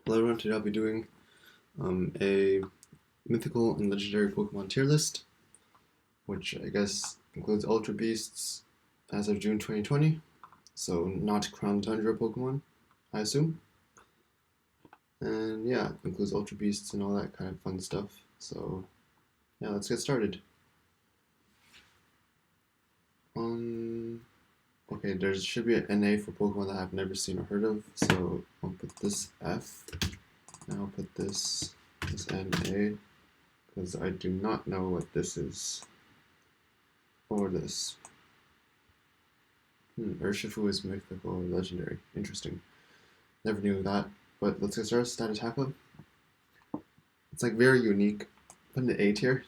Hello everyone, today I'll be doing a mythical and legendary Pokemon tier list, which I guess includes Ultra Beasts as of June 2020, so not Crown Tundra Pokemon, I assume. And yeah, it includes Ultra Beasts and all that kind of fun stuff, so yeah, let's get started. Okay, there should be an NA for Pokemon that I've never seen or heard of, so I'll put this F, and I'll put this NA, because I do not know what this is, or this. Urshifu is mythical or legendary. Interesting. Never knew that, but let's get started. Stat attack up. It's like very unique. Put in the A tier.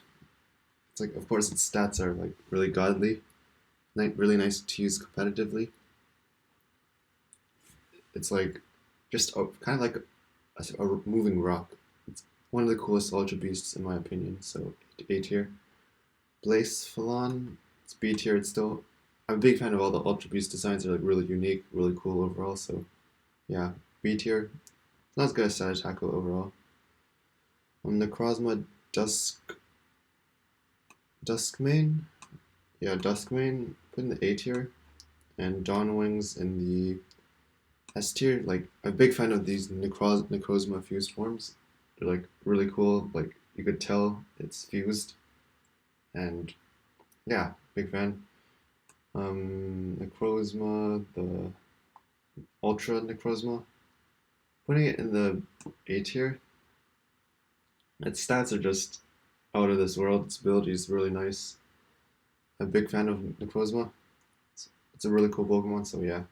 It's like, of course, its stats are like really godly, really nice to use competitively. It's like just kind of like a moving rock. It's one of the coolest Ultra Beasts in my opinion. So A tier. Blacephalon, it's B tier. It's still. I'm a big fan of all the Ultra Beast designs. They're like really unique, really cool overall. So yeah, B tier. Not as good as Stat Attack overall. Necrozma Duskmane. Yeah, Duskmane. Put in the A tier. And Dawnwings in the S tier. Like, I'm a big fan of these Necrozma fused forms. They're like really cool. Like, you could tell it's fused. And yeah, big fan. Necrozma, the Ultra Necrozma. Putting it in the A tier. Its stats are just out of this world. Its ability is really nice. I'm a big fan of Necrozma. It's a really cool Pokemon, so yeah.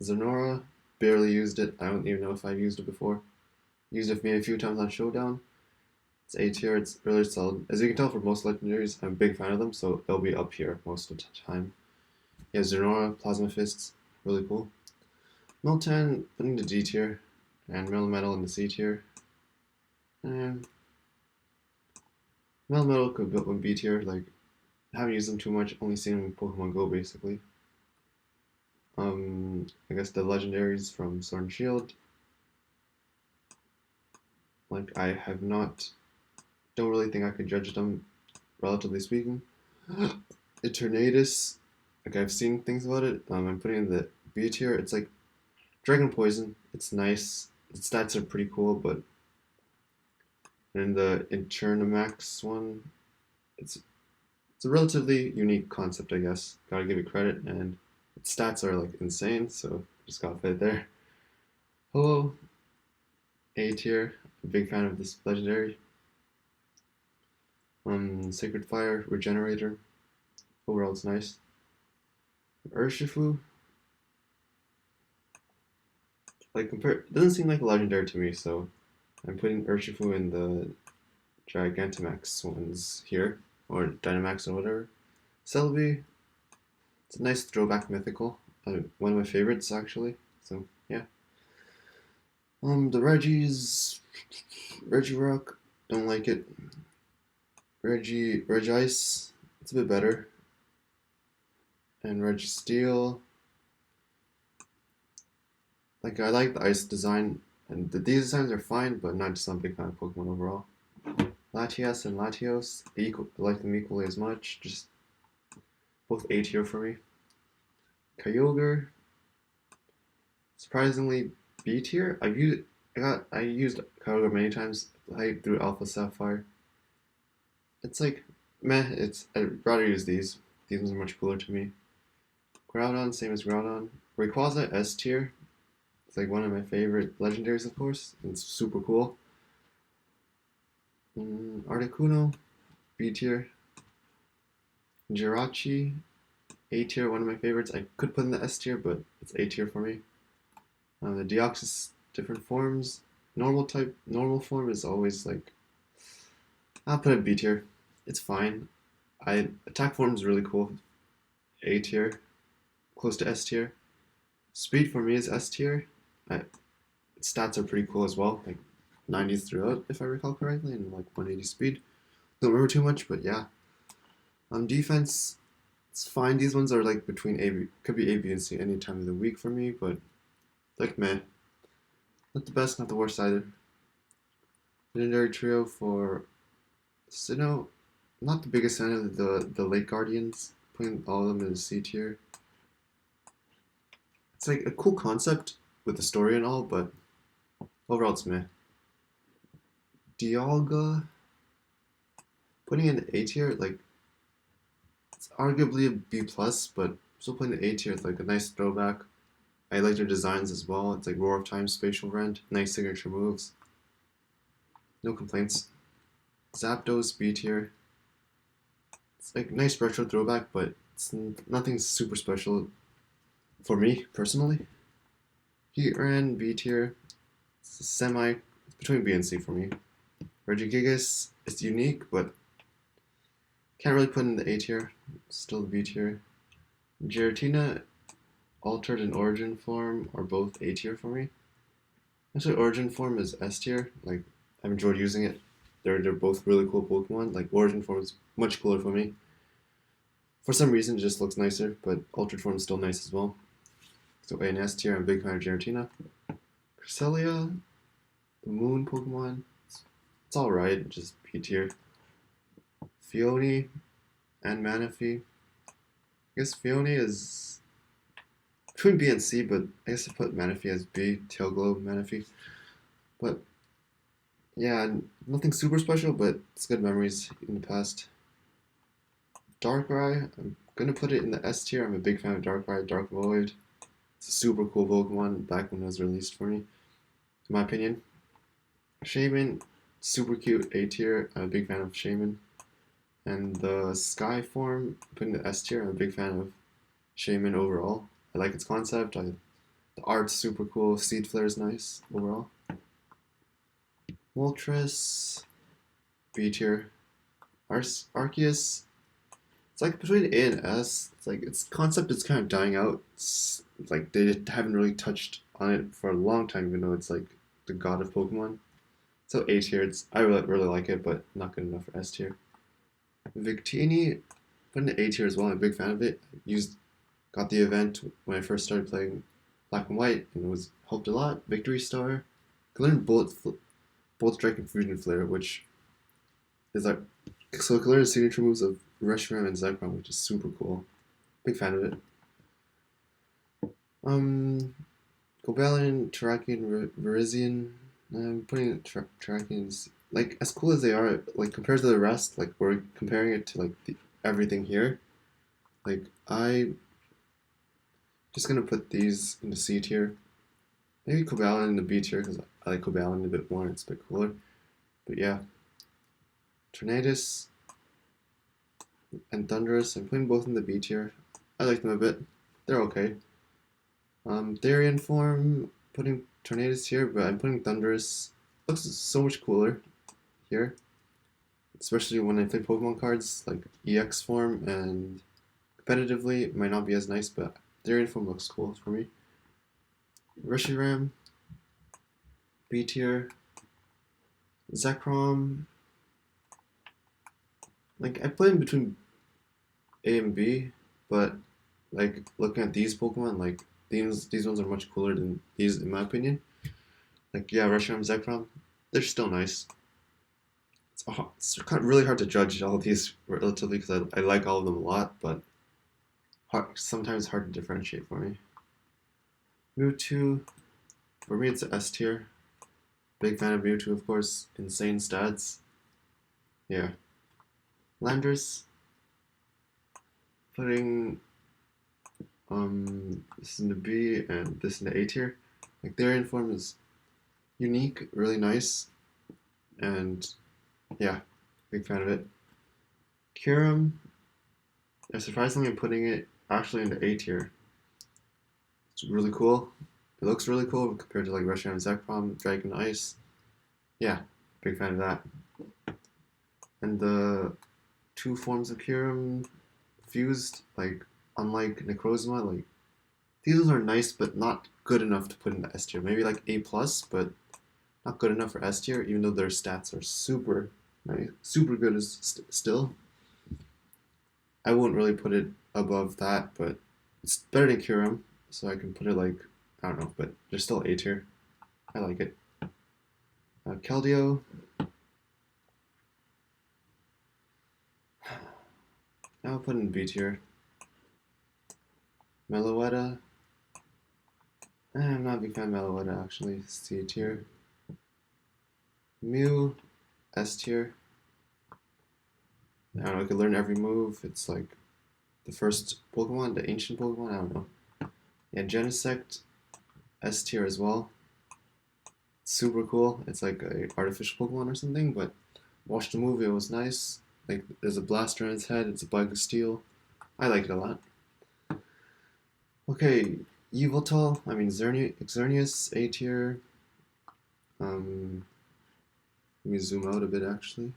Zonora, barely used it. I don't even know if I've used it before. Used it maybe a few times on Showdown. It's A tier, it's really solid. As you can tell for most legendaries, I'm a big fan of them, so they'll be up here most of the time. Yeah, Zonora, Plasma Fists, really cool. Miltank, putting the D tier, and Melmetal in the C tier. And Melmetal could go in B tier, like, I haven't used them too much, only seen them in Pokemon Go basically. I guess the legendaries from Sword and Shield. Like, I have not, don't really think I could judge them, relatively speaking. Eternatus, like, I've seen things about it. I'm putting in the B tier. It's like Dragon Poison. It's nice. Its stats are pretty cool, but in the Eternamax one, it's a relatively unique concept, I guess. Gotta give it credit, and its stats are like insane, so just gotta put it there. Hello, A tier. A big fan of this legendary. Sacred Fire, Regenerator. Overall, it's nice. Urshifu, like it doesn't seem like a legendary to me, so I'm putting Urshifu in the Gigantamax ones here, or Dynamax or whatever. Celebi, it's a nice throwback mythical. One of my favorites actually. So yeah. The Regirock, don't like it. Regice, it's a bit better. And Registeel, like, I like the ice design, and these designs are fine, but not just some big fan of Pokemon overall. Latias and Latios, I like them equally as much, just both A tier for me. Kyogre, surprisingly B tier. I used Kyogre many times through Alpha Sapphire. It's like meh. I'd rather use these. These ones are much cooler to me. Groudon, same as Groudon. Rayquaza S tier. It's like one of my favorite legendaries, of course. It's super cool. Articuno, B tier. Jirachi, A tier, one of my favorites. I could put in the S tier, but it's A tier for me. The Deoxys different forms. Normal form is always like, I'll put it B tier. It's fine. Attack form is really cool. A tier, close to S tier. Speed for me is S tier. Its stats are pretty cool as well, like 90s throughout, if I recall correctly, and like 180 speed. Don't remember too much, but yeah. Defense, it's fine. These ones are like between A, could be A, B, and C any time of the week for me, but like meh. Not the best, not the worst either. Legendary Trio for Sinnoh. Not the biggest fan of the Lake Guardians. Putting all of them in the C tier. It's like a cool concept with the story and all, but overall it's meh. Dialga, putting in A tier, like it's arguably a B plus, but still putting the A tier. It's like a nice throwback. I like their designs as well. It's like Roar of Time, Spatial Rend, nice signature moves. No complaints. Zapdos, B tier. It's like nice retro throwback, but it's nothing super special for me personally. Heatran, B tier. It's a semi between B and C for me. Regigigas, it's unique, but can't really put in the A tier. Still the B tier. Giratina, Altered and Origin form are both A tier for me. Actually, Origin form is S tier. Like I've enjoyed using it. They're both really cool Pokemon. Like Origin form is much cooler for me. For some reason, it just looks nicer, but Altered form is still nice as well. So A and S tier. I'm a big fan of Giratina. Cresselia, the Moon Pokemon. It's alright, just B tier. Phione and Manaphy. I guess Phione is between B and C, but I guess I put Manaphy as B. Tail Glow Manaphy. But yeah, nothing super special, but it's good memories in the past. Darkrai, I'm gonna put it in the S tier. I'm a big fan of Darkrai, Dark Void. It's a super cool Pokemon back when it was released for me, in my opinion. Shaman, super cute, A tier. I'm a big fan of Shaman. And the Sky form, putting the S tier. I'm a big fan of Shaman overall. I like its concept. The art's super cool. Seed Flare is nice overall. Moltres, B tier. Arceus, it's like between A and S. It's like its concept is kind of dying out. It's like they haven't really touched on it for a long time, even though it's like the god of Pokemon. So A tier. I really like it, but not good enough for S tier. Victini, put in the A tier as well. I'm a big fan of it. Got the event when I first started playing Black and White, and it was helped a lot. Victory Star, can learn Bolt Strike and Fusion Flare, which is like so I can learn the signature moves of Reshiram and Zekrom, which is super cool. Big fan of it. Cobalion, Terrakion, Virizion. I'm putting Terrakions like as cool as they are. Like compared to the rest, like we're comparing it to like everything here. Like I just gonna put these in the C tier. Maybe Cobalion in the B tier because I like Cobalion a bit more. It's a bit cooler. But yeah, Tornadus and Thundurus. I'm putting both in the B tier. I like them a bit. They're okay. Therian form, putting Tornadus here, but I'm putting Thundurus. Looks so much cooler here, especially when I play Pokemon cards like EX form, and competitively it might not be as nice, but Therian form looks cool for me. Reshiram, B tier. Zekrom, like I play in between A and B, but like looking at these Pokemon, like these ones are much cooler than these in my opinion. Like yeah, Reshiram, Zekrom, they're still nice. It's kind of really hard to judge all of these relatively because I like all of them a lot, but sometimes hard to differentiate for me. Mewtwo, for me it's a S tier. Big fan of Mewtwo, of course. Insane stats. Yeah. Landorus, putting this in the B and this in the A tier. Like their inform is unique, really nice, and yeah, big fan of it. Kyurem, surprisingly I'm putting it actually in the A tier. It's really cool. It looks really cool compared to like Reshiram and Zekrom, Dragon Ice. Yeah, big fan of that. And the two forms of Kyurem fused, like unlike Necrozma, like these are nice but not good enough to put in the S tier. Maybe like A plus, but not good enough for S tier, even though their stats are super nice, super good as still. I wouldn't really put it above that, but it's better than Kyurem, so I can put it like I don't know, but they're still A tier. I like it. Keldeo, I'll put in B tier. Meloetta. I'm not a big fan of Meloetta actually. C tier. Mew, S tier. I don't know, I could learn every move. It's like the first Pokemon, the ancient Pokemon, I don't know. Yeah, Genesect, S tier as well. Super cool. It's like a artificial Pokemon or something, but watched the movie, it was nice. Like there's a blaster on its head, it's a bike of steel. I like it a lot. Okay, Yveltal, I mean Xerneas, A tier. Let me zoom out a bit actually.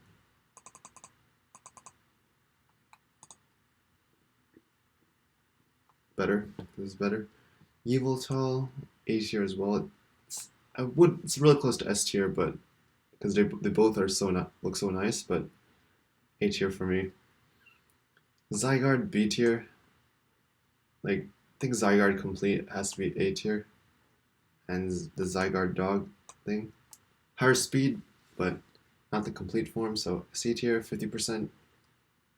Better. This is better. Yveltal, A tier as well. It's really close to S tier, but because they both are look so nice, but A tier for me. Zygarde, B tier. Like I think Zygarde complete has to be A tier, and the Zygarde dog thing, higher speed, but not the complete form. So C tier, 50%,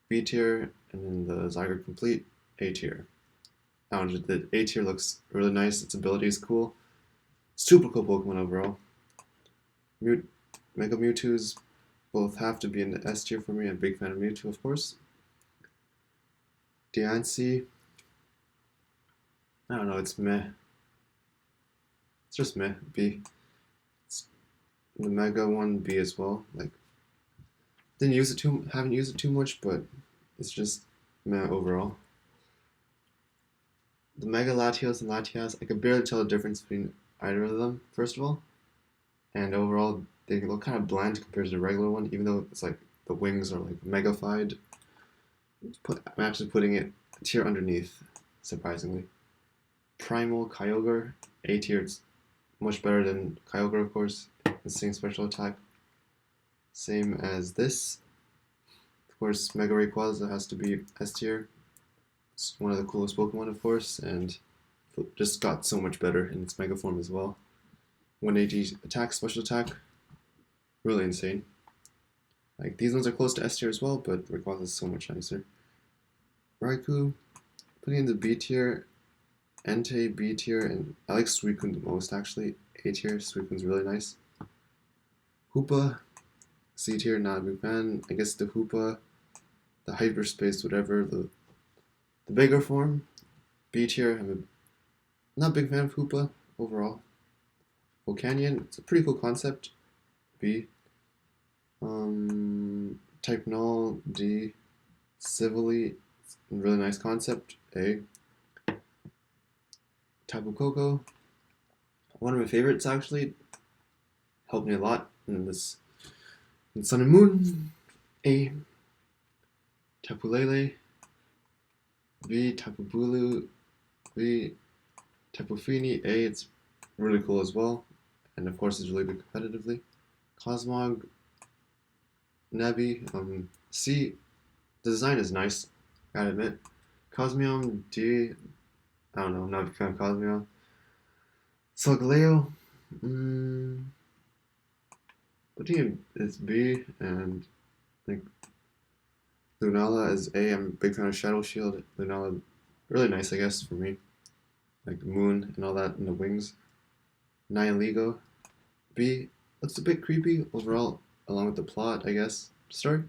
B tier, and then the Zygarde complete, A tier. Now the A tier looks really nice. Its ability is cool. Super cool Pokemon overall. Mega Mewtwo's both have to be in the S tier for me. I'm a big fan of Mewtwo, of course. Diancie, I don't know, it's meh. It's just meh. B. It's the Mega one, B as well. Like, haven't used it too much, but it's just meh overall. The Mega Latios and Latias, I can barely tell the difference between either of them, first of all. And overall, they look kind of bland compared to the regular one, even though it's like the wings are like megafied. I'm actually putting it a tier underneath, surprisingly. Primal Kyogre, A tier. It's much better than Kyogre, of course. Insane special attack. Same as this. Of course, Mega Rayquaza has to be S tier. It's one of the coolest Pokemon, of course, and just got so much better in its Mega form as well. 180 attack, special attack. Really insane. Like, these ones are close to S tier as well, but Rayquaza is so much nicer. Raikou, putting in the B tier. Entei, B tier, and I like Suicune the most actually. A tier, Suicune's really nice. Hoopa, C tier, not a big fan. I guess the Hoopa, the hyperspace, whatever, the bigger form, B tier. I'm not a big fan of Hoopa overall. Volcanion, it's a pretty cool concept, B. Type Null, D. Civilly, really nice concept, A. Tapu Koko, one of my favorites actually, helped me a lot in Sun and Moon. A. Tapu Lele, B. Tapu Bulu, B. Tapu Fini, A. It's really cool as well, and of course it's really good competitively. Cosmog, Nebby, C. The design is nice, gotta admit. Cosmium, D. I don't know, I'm not a big fan of Cosmium. Solgaleo, what team is B, and I think Lunala is A. I'm a big fan of Shadow Shield. Lunala, really nice, I guess, for me. Like the moon and all that, and the wings. Nihiligo, B. Looks a bit creepy overall, along with the plot, I guess. Start,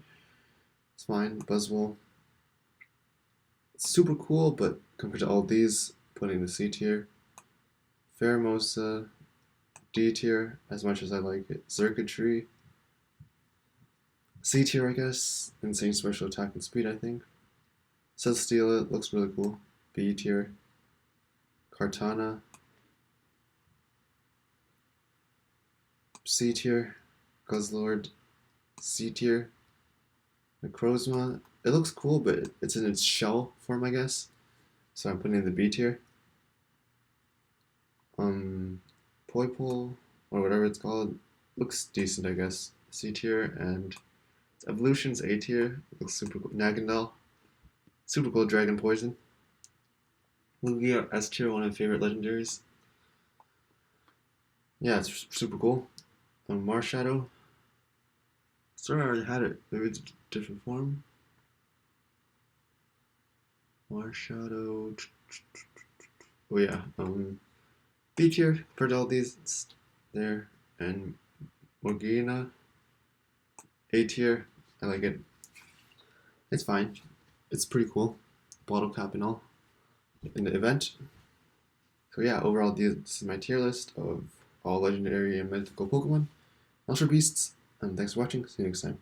it's fine. Buzzwole, it's super cool, but compared to all these, putting the C tier. Pheromosa, D tier, as much as I like it. Circuitry, C tier, I guess. Insane special attack and speed, I think. Celesteela, it looks really cool. B tier. Kartana, C tier. Guzzlord, C tier. Necrozma, it looks cool, but it's in its shell form, I guess. So I'm putting in the B tier. Poipole, or whatever it's called, looks decent, I guess. C tier, and its evolution's A tier. Looks super cool. Nagandal, super cool. Dragon Poison. Lugia, S tier, one of my favorite legendaries. Yeah, it's super cool. Marshadow. Sorry, I already had it. Maybe it's a different form. Marshadow. Oh yeah, B tier for all these. It's there, and Morgana. A tier. I like it. It's fine. It's pretty cool. Bottle cap and all in the event. So yeah, overall, this is my tier list of all legendary and mythical Pokemon, Ultra Beasts, and thanks for watching. See you next time.